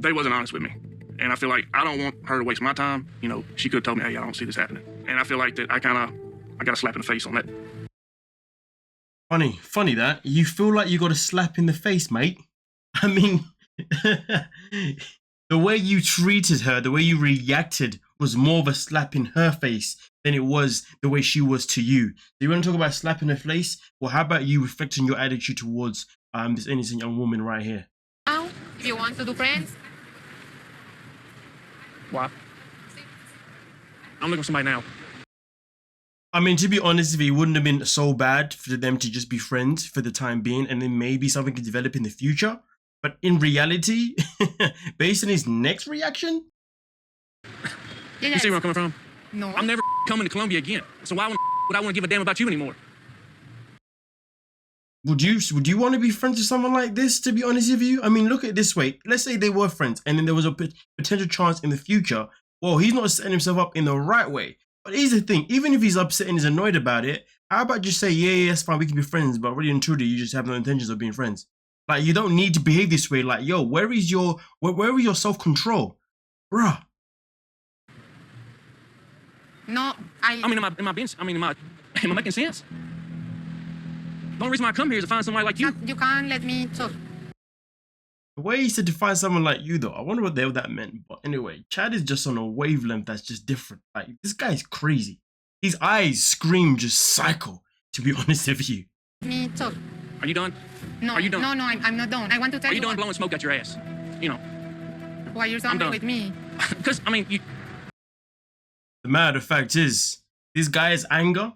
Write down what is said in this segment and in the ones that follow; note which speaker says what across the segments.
Speaker 1: they wasn't honest with me. And I feel like I don't want her to waste my time. You know, she could have told me, hey, I don't see this happening. And I feel like that I got a slap in the face on that.
Speaker 2: Funny that. You feel like you got a slap in the face, mate. I mean, the way you treated her, the way you reacted was more of a slap in her face than it was the way she was to you. So you want to talk about slap in the face? Well, how about you reflecting your attitude towards this innocent young woman right here?
Speaker 3: Now, if you want to do friends.
Speaker 1: Why? I'm looking for somebody now.
Speaker 2: I mean, to be honest, if it wouldn't have been so bad for them to just be friends for the time being, and then maybe something could develop in the future. But in reality, based on his next reaction,
Speaker 3: Yes.
Speaker 1: You see where I'm coming from?
Speaker 3: No.
Speaker 1: I'm never coming to Colombia again. So why would I want to give a damn about you anymore?
Speaker 2: would you want to be friends with someone like this, to be honest with you? I mean, look at it this way. Let's say they were friends, and then there was a potential chance in the future. Well, he's not setting himself up in the right way. But here's the thing, even if he's upset and he's annoyed about it, how about just say, yeah, it's fine, we can be friends, but really and truly, you just have no intentions of being friends. Like, you don't need to behave this way. Like, yo, where is your self-control? Bruh.
Speaker 3: No,
Speaker 1: I mean, am I making sense? The only reason why I come here is to find somebody like you.
Speaker 3: You can't let me talk.
Speaker 2: The way he said to find someone like you, though, I wonder what the hell that meant. But anyway, Chad is just on a wavelength that's just different. Like, this guy's crazy. His eyes scream just psycho, to be honest with you.
Speaker 3: Let me talk.
Speaker 1: Are you done?
Speaker 3: No,
Speaker 1: Are you done?
Speaker 3: No, I'm not done. I want to tell
Speaker 1: Are
Speaker 3: you.
Speaker 1: you done blowing smoke at your ass? You know.
Speaker 3: Why you're so
Speaker 1: I'm
Speaker 3: angry
Speaker 1: done.
Speaker 3: with me?
Speaker 1: Because, I mean,
Speaker 2: The matter of fact is, this guy's anger,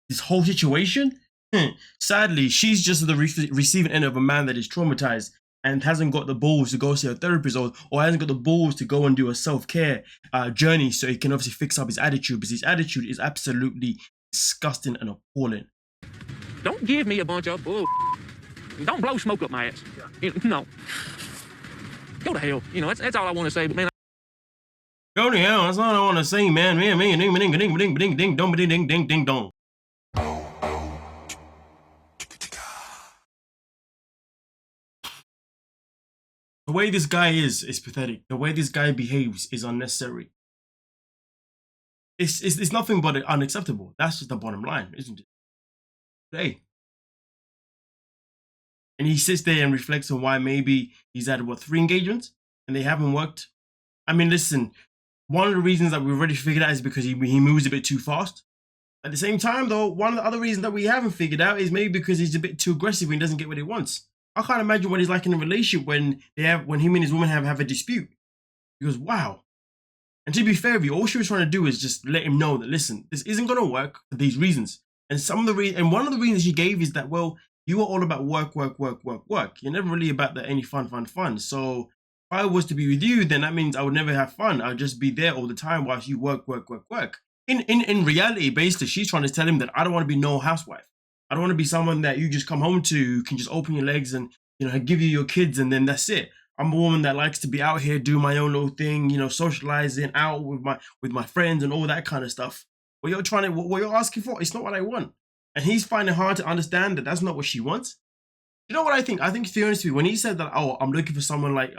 Speaker 2: this whole situation, sadly, she's just the receiving end of a man that is traumatized and hasn't got the balls to go see a therapist, or hasn't got the balls to go and do a self-care journey so he can obviously fix up his attitude, because his attitude is absolutely disgusting and appalling.
Speaker 1: don't give me a bunch of bull. Don't blow smoke up my ass. No. Go to hell. You know, that's all I want to say. But man,
Speaker 2: Go to hell, that's all I want to say, man. Man, ding, ding, ding, ding, ding, ding, ding, dong, ding, ding, ding, ding, dong. The way this guy is pathetic. The way this guy behaves is unnecessary. It's nothing but unacceptable. That's just the bottom line, isn't it? Hey. And he sits there and reflects on why maybe he's had, 3 engagements and they haven't worked. I mean, listen, one of the reasons that we've already figured out is because he moves a bit too fast. At the same time, though, one of the other reasons that we haven't figured out is maybe because he's a bit too aggressive and he doesn't get what he wants. I can't imagine what he's like in a relationship when him and his woman have a dispute. He goes, wow. And to be fair with you, all she was trying to do is just let him know that, listen, this isn't going to work for these reasons. And one of the reasons she gave is that, well, you are all about work. You're never really about any fun. So if I was to be with you, then that means I would never have fun. I'd just be there all the time whilst you work. In reality, basically, she's trying to tell him that I don't want to be no housewife. I don't want to be someone that you just come home to, can just open your legs and, you know, give you your kids and then that's it. I'm a woman that likes to be out here, do my own little thing, you know, socializing out with my friends and all that kind of stuff. What you're asking for, it's not what I want. And he's finding it hard to understand that that's not what she wants. You know what I think? I think, to be honest with you, when he said that, oh, I'm looking for someone like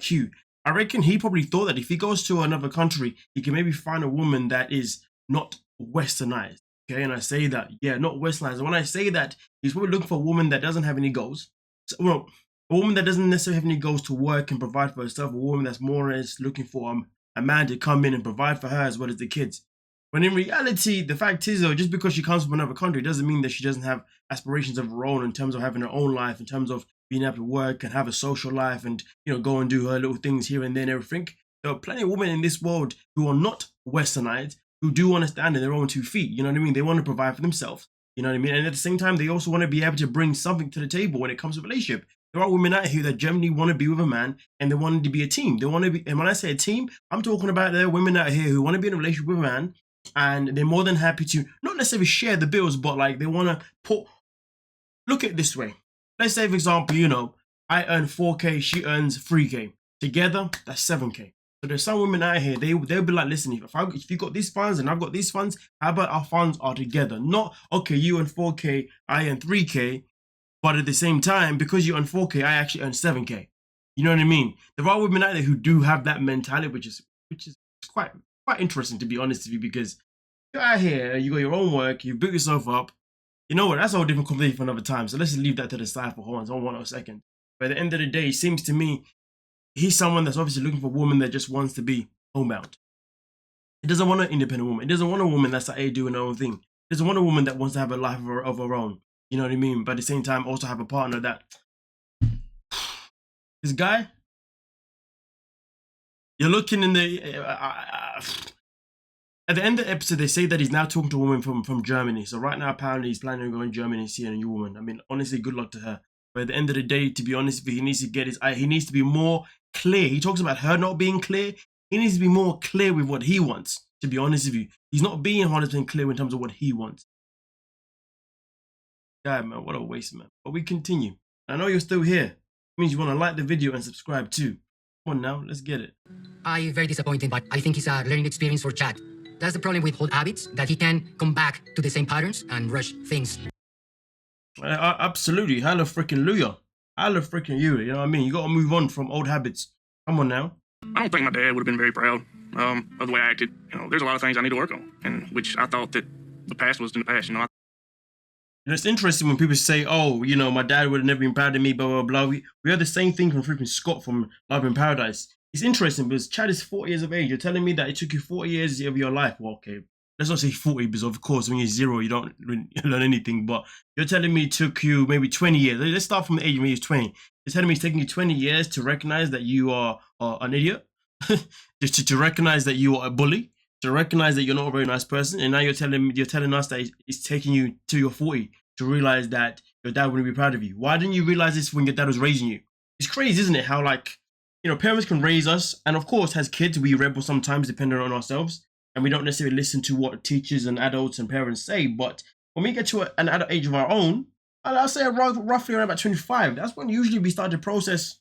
Speaker 2: you, I reckon he probably thought that if he goes to another country, he can maybe find a woman that is not westernized. Okay, and I say that, yeah, not westernized. And when I say that, he's probably looking for a woman that doesn't have any goals. Well, a woman that doesn't necessarily have any goals to work and provide for herself. A woman that's more or less looking for a man to come in and provide for her as well as the kids. When in reality, the fact is, though, just because she comes from another country doesn't mean that she doesn't have aspirations of her own in terms of having her own life, in terms of being able to work and have a social life and, you know, go and do her little things here and there and everything. There are plenty of women in this world who are not westernized, who do want to stand on their own 2 feet. You know what I mean? They want to provide for themselves. You know what I mean? And at the same time, they also want to be able to bring something to the table when it comes to a relationship. There are women out here that generally want to be with a man and they want to be a team. They want to be, and when I say a team, I'm talking about there are women out here who want to be in a relationship with a man and they're more than happy to not necessarily share the bills, but like they want to look at it this way. Let's say, for example, you know, I earn 4K, she earns 3K. Together, that's 7K. So there's some women out here, they'll be like, listen, if you got these funds and I've got these funds, how about our funds are together? Not, okay, you earn 4K, I earn 3K, but at the same time, because you earn 4K, I actually earn 7K. You know what I mean? There are women out there who do have that mentality, which is quite interesting, to be honest with you, because you're out here, you got your own work, you built yourself up. You know what? That's a whole different conversation for another time. So let's just leave that to the side for one second. But at the end of the day, it seems to me he's someone that's obviously looking for a woman that just wants to be homebound. He doesn't want an independent woman. He doesn't want a woman that's like, hey, doing her own thing. He doesn't want a woman that wants to have a life of her own. You know what I mean? But at the same time, also have a partner that... This guy, you're looking in the... At the end of the episode, they say that he's now talking to a woman from Germany. So right now, apparently, he's planning on going to Germany and seeing a new woman. I mean, honestly, good luck to her. But at the end of the day, to be honest, he needs to be more clear. He talks about her not being clear. He needs to be more clear with what he wants, to be honest with you. He's not being 100% clear in terms of what he wants. God, man, what a waste, man. But we continue. I know you're still here. It means you want to like the video and subscribe too. Come on now, let's get it.
Speaker 4: I'm very disappointed, but I think it's a learning experience for Chad. That's the problem with old habits, that he can come back to the same patterns and rush things.
Speaker 2: Absolutely. Hallelujah. Hallelujah. You know what I mean? You got to move on from old habits. Come on now.
Speaker 1: I don't think my dad would have been very proud of the way I acted. You know, there's a lot of things I need to work on, and which I thought that the past was in the past. You know,
Speaker 2: it's interesting when people say, "Oh, you know, my dad would have never been proud of me." Blah blah blah. We heard the same thing from freaking Scott from Love in Paradise. It's interesting because Chad is 40 years of age. You're telling me that it took you 40 years of your life. Well, okay, let's not say 40 because of course when you're 0 you don't learn anything. But you're telling me it took you maybe 20 years. Let's start from the age when you're 20. You're telling me it's taking you 20 years to recognize that you are an idiot, just to recognize that you are a bully, to recognize that you're not a very nice person, and now you're telling us that it's taking you to your 40 to realize that your dad wouldn't be proud of you. Why didn't you realize this when your dad was raising you? It's crazy, isn't it? How, like, you know, parents can raise us, and of course, as kids, we rebel sometimes depending on ourselves, and we don't necessarily listen to what teachers and adults and parents say. But when we get to an adult age of our own, I'll say roughly around about 25, that's when usually we start to process.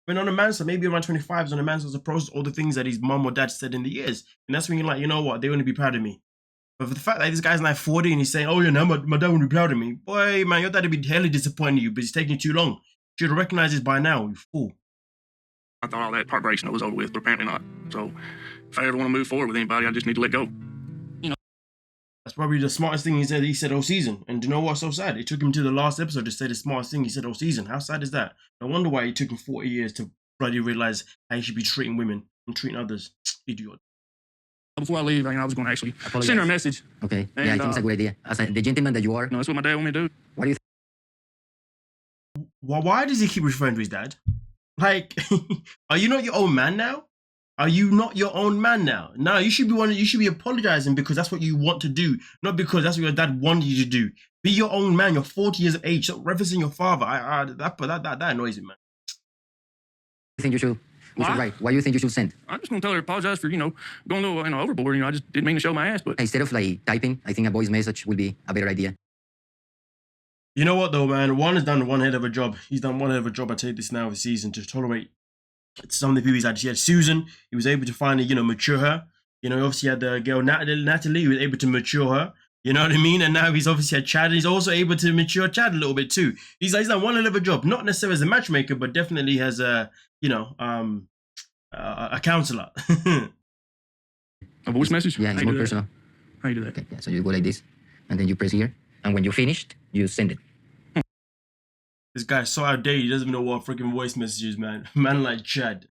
Speaker 2: When on a man's side, maybe around 25 is on a man's side to process all the things that his mum or dad said in the years. And that's when you're like, you know what, they wouldn't be proud of me. But for the fact that this guy's now 40 and he's saying, oh, yeah, no, my dad wouldn't be proud of me. Boy, man, your dad would be hella disappointed in you, but it's taking you too long. You should have recognized this by now, you fool.
Speaker 1: I thought all that heartbreak was over with, but apparently not. So if I ever want to move forward with anybody, I just need to let go. You know,
Speaker 2: that's probably the smartest thing he said all season. And do you know what's so sad? It took him to the last episode to say the smartest thing he said all season. How sad is that? No wonder why it took him 40 years to bloody realize how he should be treating women and treating others. Idiot.
Speaker 1: Before I leave, I was going to actually send her a message.
Speaker 4: Okay,
Speaker 1: and,
Speaker 4: yeah, I think it's a good idea. As the gentleman that you are.
Speaker 1: No, that's what my dad wanted me to do.
Speaker 4: What do you think?
Speaker 2: Why does he keep referring to his dad? Like, are you not your own man now? Are you not your own man now? No, you should be apologizing because that's what you want to do, not because that's what your dad wanted you to do. Be your own man. You're 40 years of age. Stop referencing your father. That annoys me, man.
Speaker 4: You think you should write? Why do you think you should send?
Speaker 1: I'm just gonna tell her to apologize for, you know, going a little, overboard. You know, I just didn't mean to show my ass, but
Speaker 4: Instead of like typing, I think a voice message would be a better idea.
Speaker 2: You know what though, man? Juan has done one hell of a job. He's done one hell of a job. I take this now of the season to tolerate some of the people he's had. He had Susan. He was able to finally, you know, mature her. You know, he obviously had the girl Natalie. He was able to mature her. You know what I mean? And now he's obviously had Chad. And he's also able to mature Chad a little bit too. He's done one hell of a job. Not necessarily as a matchmaker, but definitely as a, you know, a counselor.
Speaker 1: A voice message?
Speaker 4: Yeah, it's more personal.
Speaker 1: How you do that?
Speaker 4: Okay, yeah, so you go like this, and then you press here, and when you're finished, you send it.
Speaker 2: This guy's so outdated, he doesn't even know what freaking voice messages, man. Man like Chad.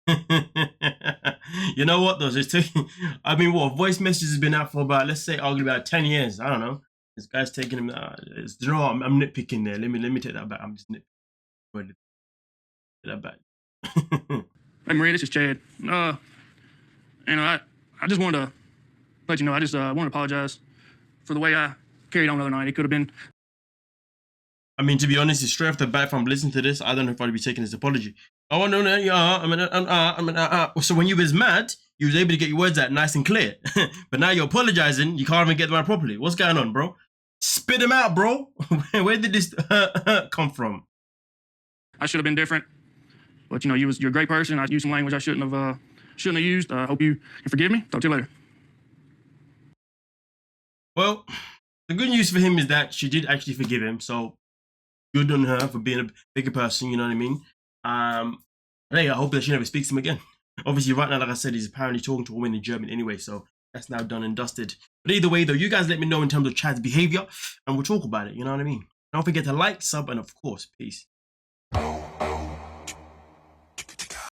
Speaker 2: You know what, though? It's taking, I mean, what? Voice messages has been out for about, let's say, arguably about 10 years. I don't know. This guy's taking him, you know what? I'm nitpicking there. Let me take that back. I'm just nitpicking. Take that back.
Speaker 1: Hey, Maria, this is Chad. I just wanted to let you know, I just want to apologize for the way I carried on the other night. It could have been...
Speaker 2: I mean, to be honest, straight off the bat, if I'm listening to this, I don't know if I'd be taking this apology. Oh, no, so when you was mad, you was able to get your words out nice and clear. But now you're apologizing, you can't even get them out properly. What's going on, bro? Spit them out, bro. Where did this come from?
Speaker 1: I should have been different. But, you know, you're a great person. I used some language I shouldn't have used. I hope you can forgive me. Talk to you later.
Speaker 2: Well, the good news for him is that she did actually forgive him, so good on her for being a bigger person, you know what I mean? And hey, I hope that she never speaks to him again. Obviously, right now, like I said, he's apparently talking to a woman in German anyway, so that's now done and dusted. But either way, though, you guys let me know in terms of Chad's behavior, and we'll talk about it, you know what I mean? Don't forget to like, sub, and of course, peace.